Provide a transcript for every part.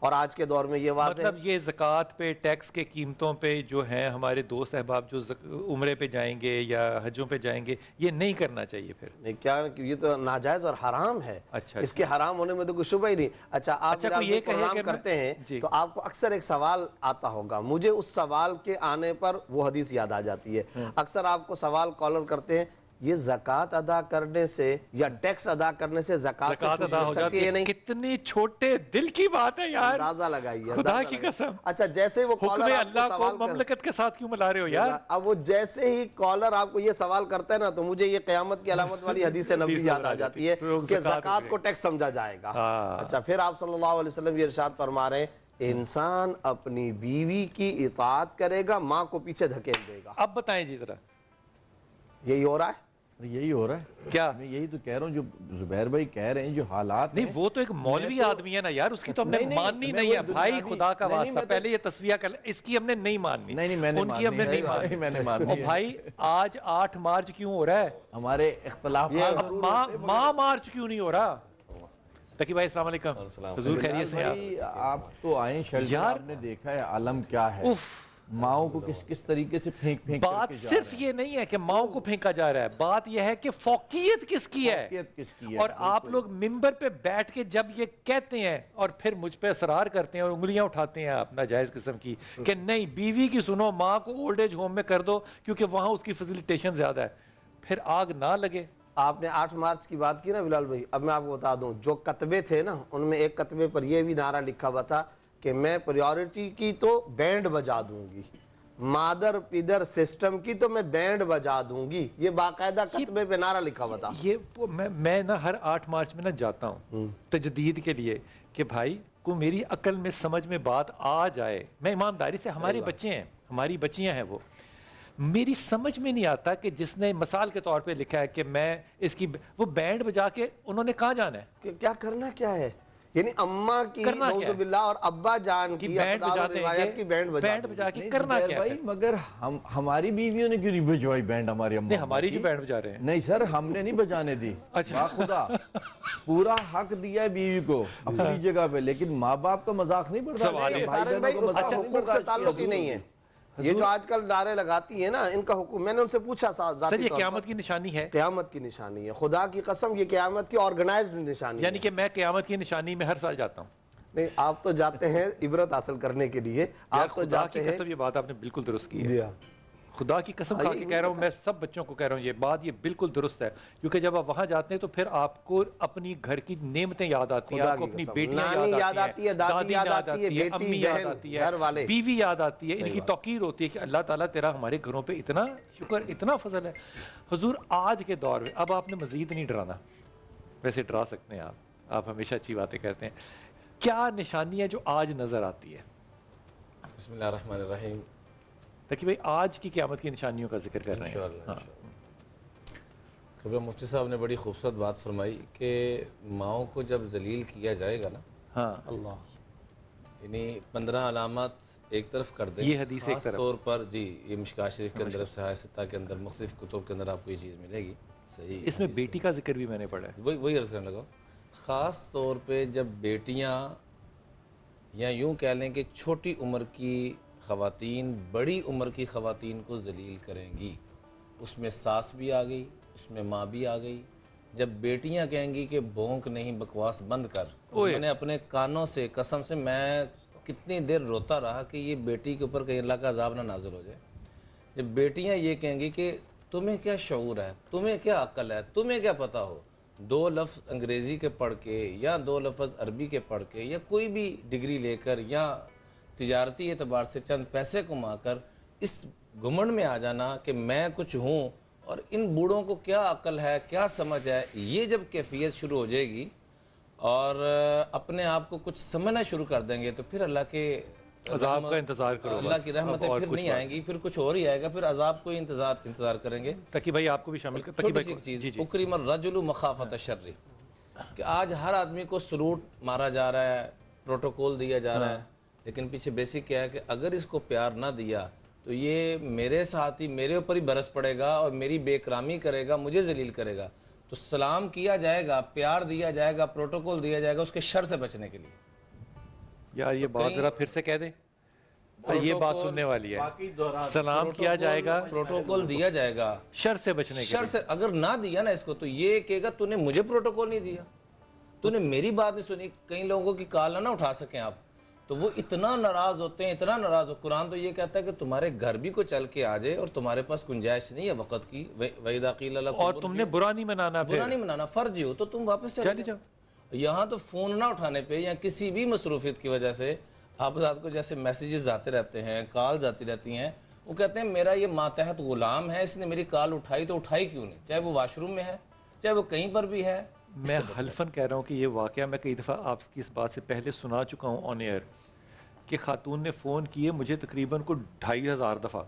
اور آج کے دور میں یہ واضح مطلب یہ زکوٰۃ پہ، ٹیکس کے قیمتوں پہ جو ہیں ہمارے دوست احباب جو عمرے پہ جائیں گے یا حجوں پہ جائیں گے، یہ نہیں کرنا چاہیے پھر؟ نہیں، کیا یہ تو ناجائز اور حرام ہے. اچھا اس کے حرام ہونے میں تو کوئی شبہ ہی نہیں. اچھا آپ یہ پروگرام کرتے ہیں تو آپ کو اکثر ایک سوال آتا ہوگا، مجھے اس سوال کے آنے پر وہ حدیث یاد آ جاتی ہے. اکثر آپ کو سوال کالر کرتے ہیں، یہ زکوٰۃ ادا کرنے سے یا ٹیکس ادا کرنے سے زکوٰۃ ادا ہو جاتی ہے؟ نہیں، کتنی چھوٹے دل کی بات ہے یار، اندازہ لگائیے، خدا کی قسم. اچھا جیسے وہ حکم اللہ کو مملکت کے ساتھ کیوں ملا رہے ہو یار؟ اب وہ جیسے ہی کالر آپ کو یہ سوال کرتا ہے نا، تو مجھے یہ قیامت کی علامت والی حدیث نبوی یاد آ جاتی ہے کہ زکوٰۃ کو ٹیکس سمجھا جائے گا. اچھا پھر آپ صلی اللہ علیہ وسلم یہ ارشاد فرما رہے ہیں، انسان اپنی بیوی کی اطاعت کرے گا، ماں کو پیچھے دھکیل دے گا. اب بتائیں جی ذرا، یہی ہو رہا ہے؟ یہی ہو رہا ہے. کیا میں یہی تو کہہ رہا ہوں، جو زبیر بھائی کہہ رہے ہیں جو حالات نہیں، وہ تو ایک مولوی آدمی ہے نا یار، اس کی تو ہم نے ماننی نہیں ہے بھائی، خدا کا واسطہ. پہلے یہ تصفیہ کر، اس کی ہم نے نہیں ماننی، ان کی ہم نے نہیں ماننی. اور بھائی آج 8 مارچ کیوں ہو رہا ہے؟ ہمارے اختلافات ماہ مارچ کیوں نہیں ہو رہا؟ تقی بھائی السلام علیکم، حضور خیریت سے ہیں آپ تو آئیں شیلٹر، آپ نے دیکھا ہے عالم کیا ہے، ماؤں کو کس طریقے سے پھینک بات صرف یہ نہیں ہے کہ ماؤں کو پھینکا جا رہا ہے، بات یہ ہے کہ فوقیت کس کی ہے. اور آپ لوگ ممبر پہ بیٹھ کے جب یہ کہتے ہیں اور پھر مجھ پہ اصرار کرتے ہیں اور انگلیاں اٹھاتے ہیں آپ ناجائز قسم کی کہ نہیں بیوی کی سنو، ماں کو اولڈ ایج ہوم میں کر دو کیونکہ وہاں اس کی فیسیلیٹیشن زیادہ ہے، پھر آگ نہ لگے. آپ نے 8 مارچ کی بات کی نا بلال بھائی، اب میں آپ کو بتا دوں جو کتبے تھے نا، ان میں ایک کتبے پر یہ بھی نعرہ لکھا ہوا تھا کہ میں پریورٹی کی تو بینڈ بجا دوں گی، مادر پیدر سسٹم کی تو میں بینڈ بجا دوں گی. یہ باقاعدہ کتبے پہ نعرہ لکھا ہوا تھا. یہ میں نا ہر 8 مارچ میں نا جاتا ہوں تجدید کے لیے کہ بھائی کو میری عقل میں سمجھ میں بات آ جائے. میں ایمانداری سے، ہمارے بچے ہیں، ہماری بچیاں ہیں، وہ میری سمجھ میں نہیں آتا کہ جس نے مثال کے طور پہ لکھا ہے کہ میں اس کی وہ بینڈ بجا کے انہوں نے کہاں جانا ہے؟ کیا کرنا کیا ہے؟ یعنی اماں کی نعوذ باللہ اور ابا جان کی بینڈ بجا کے کرنا کیا ہے؟ مگر ہماری بیویوں نے کیوں نہیں بجوائی بینڈ؟ ہماری اماں ہماری جو بینڈ بجا رہے ہیں. نہیں سر، ہم نے نہیں بجانے دی. خدا پورا حق دیا ہے بیوی کو اپنی جگہ پہ، لیکن ماں باپ کا مذاق نہیں پڑتا. حقوق سے تعلق ہی نہیں ہے. یہ جو آج کل نعرے لگاتی ہیں نا، ان کا حکم، میں نے ان سے پوچھا سر یہ قیامت کی نشانی ہے؟ قیامت کی نشانی ہے، خدا کی قسم یہ قیامت کی آرگنائزڈ نشانی ہے. یعنی کہ میں قیامت کی نشانی میں ہر سال جاتا ہوں؟ نہیں، آپ تو جاتے ہیں عبرت حاصل کرنے کے لیے. آپ تو خدا کی قسم، یہ بات آپ نے بالکل درست کی ہے. جی ہاں، خدا کی قسم کھا کے کہہ رہا ہوں، میں سب بچوں کو کہہ رہا ہوں یہ بات، یہ بالکل درست ہے. کیونکہ جب آپ وہاں جاتے ہیں تو پھر آپ کو اپنی گھر کی نعمتیں یاد آتی ہیں، آپ کو اپنی بیٹیاں یاد آتی ہیں، دادی یاد آتی ہے، امی یاد آتی ہے، بیوی یاد آتی ہے. ان کی توقیر ہوتی ہے کہ اللہ تعالیٰ تیرا ہمارے گھروں پہ اتنا شکر، اتنا فضل ہے. حضور آج کے دور میں اب آپ نے مزید نہیں ڈرانا، ویسے ڈرا سکتے ہیں آپ ہمیشہ اچھی باتیں کرتے ہیں. کیا نشانی ہے جو آج نظر آتی ہے؟ بسم اللہ الرحمن الرحیم. تاکہ بھئی آج کی قیامت کی نشانیوں کا ذکر کر رہے ہیں. انشاءاللہ. خبر مفتی صاحب نے بڑی خوبصورت بات فرمائی کہ ماؤں کو جب ذلیل کیا جائے گا نا، ہاں اللہ یعنی 15 علامات ایک طرف کر دیں. یہ حدیث ایک خاص طرف طور پر جی یہ مشکات شریف کے اندر، صحیح ستہ کے اندر، مختلف کتب کے اندر آپ کو یہ چیز ملے گی. صحیح اس میں بیٹی کا ذکر بھی میں نے پڑھا ہے. وہی عرض کرنے لگا. خاص طور پہ جب بیٹیاں یا یوں کہہ لیں کہ چھوٹی عمر کی خواتین بڑی عمر کی خواتین کو ذلیل کریں گی، اس میں ساس بھی آ گئی، اس میں ماں بھی آ گئی. جب بیٹیاں کہیں گی کہ بھونک نہیں، بکواس بند کر، میں نے اپنے کانوں سے قسم سے میں کتنی دیر روتا رہا کہ یہ بیٹی کے اوپر کہیں اللہ کا عذاب نہ نازل ہو جائے. جب بیٹیاں یہ کہیں گی کہ تمہیں کیا شعور ہے، تمہیں کیا عقل ہے، تمہیں کیا پتہ ہو، 2 لفظ انگریزی کے پڑھ کے یا 2 لفظ عربی کے پڑھ کے یا کوئی بھی ڈگری لے کر یا تجارتی اعتبار سے چند پیسے کما کر اس گھمنڈ میں آ جانا کہ میں کچھ ہوں، اور ان بوڑھوں کو کیا عقل ہے، کیا سمجھ ہے. یہ جب کیفیت شروع ہو جائے گی اور اپنے آپ کو کچھ سمجھنا شروع کر دیں گے تو پھر اللہ کے عذاب کا انتظار کرو. اللہ کی رحمتیں پھر نہیں آئیں گی، پھر کچھ اور ہی آئے گا، پھر عذاب کو ہی انتظار کریں گے. تاکہ بھائی آپ کو بھی شامل کر. چھوٹی سی چیز، اکرم الرجل مخافۃ الشر، کہ آج ہر آدمی کو سلوٹ مارا جا رہا ہے، پروٹوکول دیا جا رہا ہے، لیکن پیچھے بیسک کیا ہے کہ اگر اس کو پیار نہ دیا تو یہ میرے ساتھ ہی میرے اوپر ہی برس پڑے گا اور میری بے اکرامی کرے گا، مجھے ذلیل کرے گا. تو سلام کیا جائے گا، پیار دیا جائے گا، پروٹوکول دیا جائے گا اس کے شر سے بچنے کے لیے. یار یہ بات ذرا پھر سے کہہ دیں، یہ بات سننے والی ہے، سلام کیا جائے گا، پروٹوکول دیا جائے گا شر سے بچنے کے شر سے، اگر نہ دیا نا اس کو تو یہ کہے گا تو نے مجھے پروٹوکول نہیں دیا، تو نے میری بات نہیں سنی. کئی لوگوں کی کال نہ اٹھا سکیں آپ تو وہ اتنا ناراض ہوتے ہیں، اتنا ناراض ہو. قرآن تو یہ کہتا ہے کہ تمہارے گھر بھی کوئی چل کے آ جائے اور تمہارے پاس گنجائش نہیں ہے وقت کی، وَإِذَا قِيلَ لَكُمْ اور تم نے برا نہیں منانا، برا نہیں منانا، فرض ہو تو تم واپس چلے جاؤ. یہاں تو فون نہ اٹھانے پہ یا کسی بھی مصروفیت کی وجہ سے آپ ذات کو جیسے میسیجز آتے رہتے ہیں، کال آتی رہتی ہیں، وہ کہتے ہیں میرا یہ ماتحت غلام ہے، اس نے میری کال اٹھائی تو اٹھائی کیوں نہیں، چاہے وہ واش روم میں ہے، چاہے وہ کہیں پر بھی ہے. میں حلفاً کہہ رہا ہوں کہ یہ واقعہ میں کئی دفعہ آپ کی اس بات سے پہلے سنا چکا ہوں آن ایئر، کہ خاتون نے فون کیے مجھے تقریباً کو 2500 دفعہ.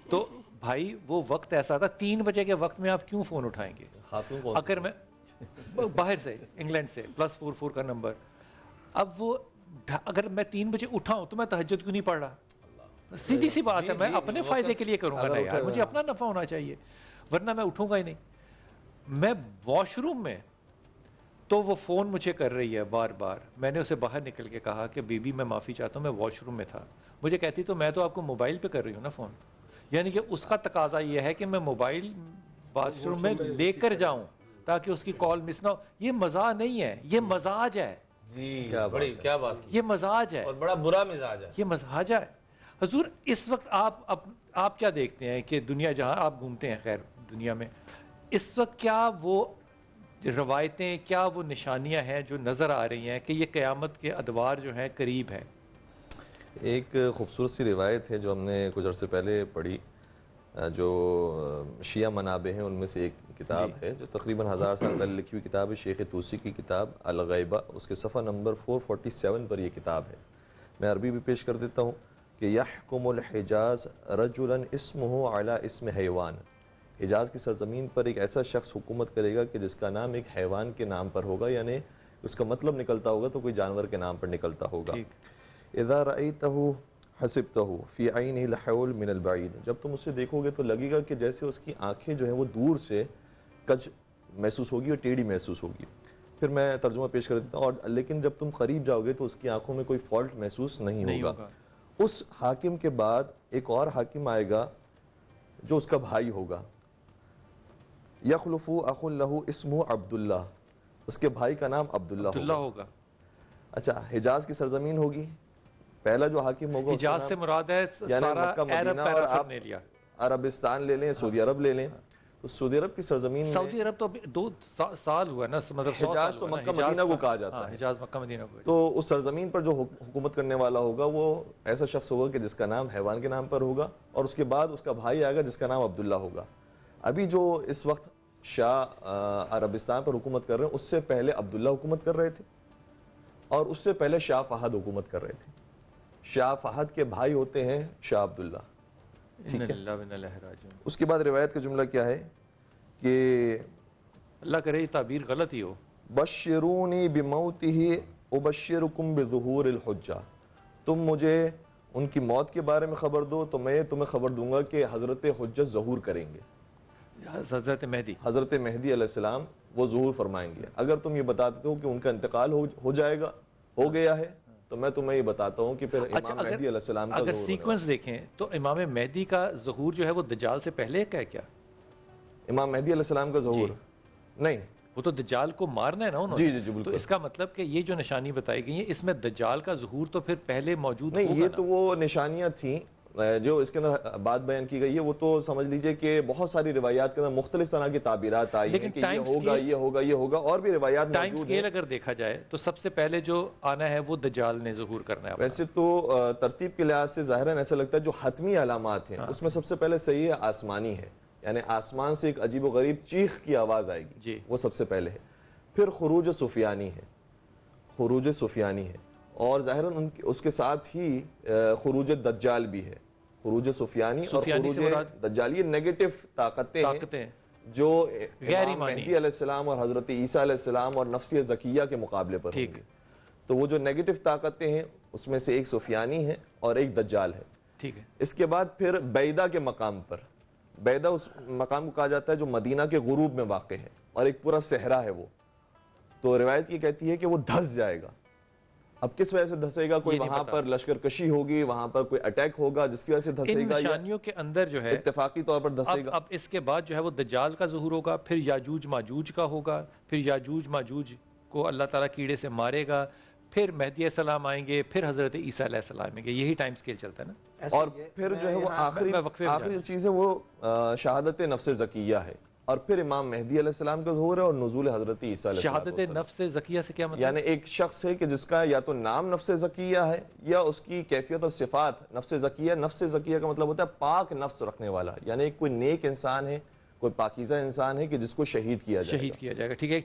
تو بھائی وہ وقت ایسا تھا 3 بجے کے وقت میں آپ کیوں فون اٹھائیں گے؟ خاتون کو اگر میں باہر سے انگلینڈ سے +44 کا نمبر، اب وہ اگر میں 3 بجے اٹھاؤں تو میں تہجد کیوں نہیں پڑھ رہا؟ سیدھی سی بات ہے، میں اپنے فائدے کے لیے کروں گا نا یار، مجھے اپنا نفع ہونا چاہیے، ورنہ میں اٹھوں گا ہی نہیں. میں واش روم میں تو وہ فون مجھے کر رہی ہے بار بار، میں نے اسے باہر نکل کے کہا کہ بی بی میں معافی چاہتا ہوں میں واش روم میں تھا. مجھے کہتی تو میں تو آپ کو موبائل پہ کر رہی ہوں نا فون، یعنی کہ اس کا تقاضا یہ ہے کہ میں موبائل واش روم میں لے کر جاؤں تاکہ اس کی کال مس نہ ہو. یہ مزاح نہیں ہے، یہ مزاج ہے. جی بڑی کیا بات کی، یہ مزاج ہے اور بڑا برا مزاج ہے، یہ مزاج ہے. حضور اس وقت آپ کیا دیکھتے ہیں کہ دنیا جہاں آپ گھومتے ہیں، خیر دنیا میں اس وقت کیا وہ روایتیں، کیا وہ نشانیاں ہیں جو نظر آ رہی ہیں کہ یہ قیامت کے ادوار جو ہیں قریب ہیں؟ ایک خوبصورت سی روایت ہے جو ہم نے کچھ عرصے پہلے پڑھی، جو شیعہ منابع ہیں ان میں سے ایک کتاب ہے جو تقریباً 1000 سال پہلے لکھی ہوئی کتاب ہے، شیخ توسی کی کتاب الغیبہ، اس کے صفحہ نمبر 447 پر یہ کتاب ہے. میں عربی بھی پیش کر دیتا ہوں کہ یحکم الحجاز رجلا اسمہ علی اسم حیوان. حجاز کی سرزمین پر ایک ایسا شخص حکومت کرے گا کہ جس کا نام ایک حیوان کے نام پر ہوگا، یعنی اس کا مطلب نکلتا ہوگا تو کوئی جانور کے نام پر نکلتا ہوگا. اذا رأیتہ حسبتہ فی عینہ الحول من البعید. جب تم اسے دیکھو گے تو لگے گا کہ جیسے اس کی آنکھیں جو ہیں وہ دور سے کج محسوس ہوگی اور ٹیڑھی محسوس ہوگی. پھر میں ترجمہ پیش کر دیتا ہوں. اور لیکن جب تم قریب جاؤ گے تو اس کی آنکھوں میں کوئی فالٹ محسوس نہیں ہوگا. اس حاکم کے بعد ایک اور حاکم آئے گا جو اس کا بھائی ہوگا. یخلف اخ لہ اسمہ عبداللہ. اس کے بھائی کا نام عبداللہ ہوگا. اچھا، حجاز کی سرزمین ہوگی، پہلا جو حاکم ہوگا حجاز سے مراد ہے سارا عرب پیرافن نے لیا، عربستان لے لیں، سعودی عرب لے لیں. تو سعودی عرب کی سرزمین، سعودی عرب تو 2 سال ہوا نا، مطلب حجاز تو مکہ مدینہ کو کہا جاتا ہے. حجاز مکہ مدینہ کو. تو اس سرزمین پر جو حکومت کرنے والا ہوگا وہ ایسا شخص ہوگا کہ جس کا نام حیوان کے نام پر ہوگا، اور اس کے بعد اس کا بھائی آئے گا جس کا نام عبداللہ ہوگا. ابھی جو اس وقت شاہ عربستان پر حکومت کر رہے ہیں اس سے پہلے عبداللہ حکومت کر رہے تھے، اور اس سے پہلے شاہ فہد حکومت کر رہے تھے. شاہ فہد کے بھائی ہوتے ہیں شاہ عبداللہ. ٹھیک ہے، اس کے بعد روایت کا جملہ کیا ہے کہ اللہ کرے یہ تعبیر غلط ہی ہو. بشرونی بموتہ ابشرکم بظہور الحجہ. تم مجھے ان کی موت کے بارے میں خبر دو تو میں تمہیں خبر دوں گا کہ حضرت حجت ظہور کریں گے. حضرت مہدی علیہ السلام وہ ظہور فرمائیں گے. اگر تم یہ بتاتے ہو کہ ان کا انتقال ہو جائے گا، ہو گیا ہے، تو میں تمہیں یہ بتاتا ہوں کہ پھر امام مہدی علیہ السلام کا ظہور. اگر سیکوینس دیکھیں تو امام مہدی کا ظہور جو ہے وہ دجال سے پہلے کا ہے کیا؟ امام مہدی علیہ السلام کا ظہور نہیں، وہ تو دجال کو مارنا ہے نا انہوں نے. جی بالکل. تو اس کا مطلب کہ یہ جو نشانی بتائی گئی ہیں اس میں دجال کا ظہور تو پھر پہلے موجود نہیں. یہ تو وہ نشانیاں تھیں جو اس کے اندر بات بیان کی گئی ہے، وہ تو سمجھ لیجئے کہ بہت ساری روایات کے اندر مختلف طرح کی تعبیرات آئی ہیں کہ یہ ہوگا یہ ہوگا یہ ہوگا، اور بھی روایات موجود ہیں. ٹائم سکیل اگر دیکھا جائے تو سب سے پہلے جو آنا ہے وہ دجال نے ظہور کرنا ہے. ویسے تو ترتیب کے لحاظ سے ظاہراً ایسا لگتا ہے جو حتمی علامات ہیں اس میں سب سے پہلے صحیح ہے آسمانی ہے، یعنی آسمان سے ایک عجیب و غریب چیخ کی آواز آئے گی، وہ سب سے پہلے ہے. پھر خروج سفیانی ہے، اور ظاہراً اس کے ساتھ ہی خروج دجال بھی ہے. خروج سفیانی اور خروج دجال، یہ نیگیٹو طاقتیں ہیں جو امام مہدی علیہ السلام اور حضرت عیسیٰ علیہ السلام اور نفس زکیہ کے مقابلے پر ہوں گے. تو وہ جو نیگیٹو طاقتیں ہیں اس میں سے ایک سفیانی ہے اور ایک دجال ہے. ٹھیک ہے. اس کے بعد پھر بیدہ کے مقام پر، بیدہ اس مقام کو کہا جاتا ہے جو مدینہ کے غروب میں واقع ہے اور ایک پورا صحرا ہے وہ. تو روایت یہ کہتی ہے کہ وہ دھس جائے گا، اب کس وجہ سے دھسے گا؟ کوئی یہ نہیں وہاں پتا۔ پر لشکر کشی ہوگی، وہاں پر کوئی اٹیک ہوگا جس کی وجہ سے ان دھسے گا، یا نشانیوں کے اندر جو ہے اتفاقی طور پر دھسے گا؟ اب اس کے بعد جو ہے وہ دجال کا ظہور ہوگا، پھر یاجوج ماجوج کا ہوگا، پھر یاجوج ماجوج کو اللہ تعالیٰ کیڑے سے مارے گا، پھر مہدی علیہ السلام آئیں گے، پھر حضرت عیسیٰ علیہ السلام آئیں گے. یہی ٹائم سکیل چلتا ہے نا. اور پھر جو ہے وہ آخری جو چیز ہے وہ شہادت نفس زکیہ ہے، اور پھر امام مہدی علیہ السلام کا ظہور ہے اور نزول حضرت عیسیٰ علیہ السلام. شہادت نفس زکیہ سے کیا مطلب؟ یعنی ایک شخص ہے کہ جس کا یا تو نام نفس زکیہ ہے یا اس کی کیفیت اور صفات نفس زکیہ. نفس زکیہ کا مطلب ہوتا ہے پاک نفس رکھنے والا، یعنی کوئی نیک انسان ہے، کوئی پاکیزہ انسان ہے کہ جس کو شہید کیا جائے گا. شہید کیا جائے گا. ٹھیک ہے.